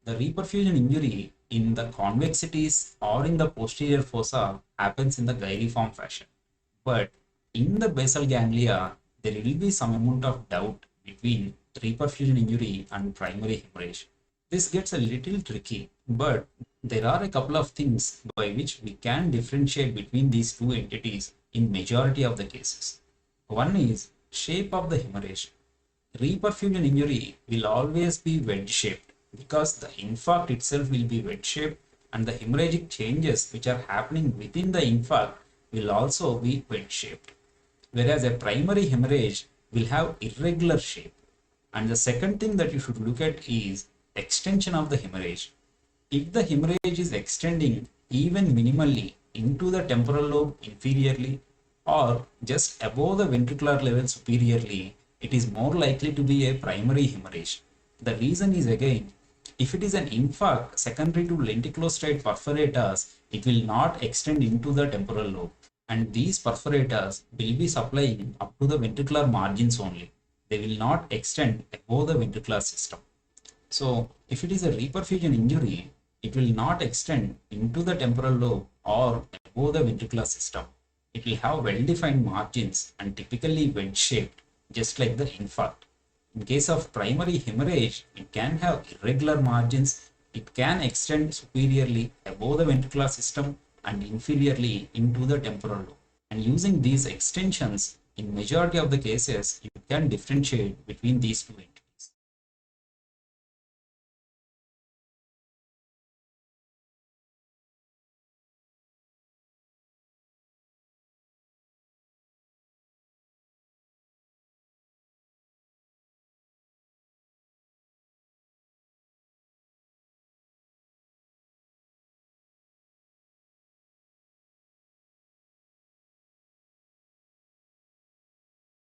The reperfusion injury in the convexities or in the posterior fossa happens in the gyriform fashion. But in the basal ganglia, there will be some amount of doubt between reperfusion injury and primary hemorrhage. This gets a little tricky, but there are a couple of things by which we can differentiate between these two entities in majority of the cases. One is shape of the hemorrhage. Reperfusion injury will always be wedge-shaped because the infarct itself will be wedge-shaped and the hemorrhagic changes which are happening within the infarct will also be wedge-shaped. Whereas a primary hemorrhage will have irregular shape. And the second thing that you should look at is extension of the hemorrhage. If the hemorrhage is extending even minimally into the temporal lobe inferiorly or just above the ventricular level superiorly, it is more likely to be a primary hemorrhage. The reason is again, if it is an infarct secondary to lenticulostriate perforators, it will not extend into the temporal lobe. And these perforators will be supplying up to the ventricular margins only. They will not extend above the ventricular system. So if it is a reperfusion injury, it will not extend into the temporal lobe or above the ventricular system. It will have well-defined margins and typically wedge-shaped, just like the infarct. In case of primary hemorrhage, it can have irregular margins. It can extend superiorly above the ventricular system and inferiorly into the temporal lobe. And using these extensions, in majority of the cases, you can differentiate between these two entities.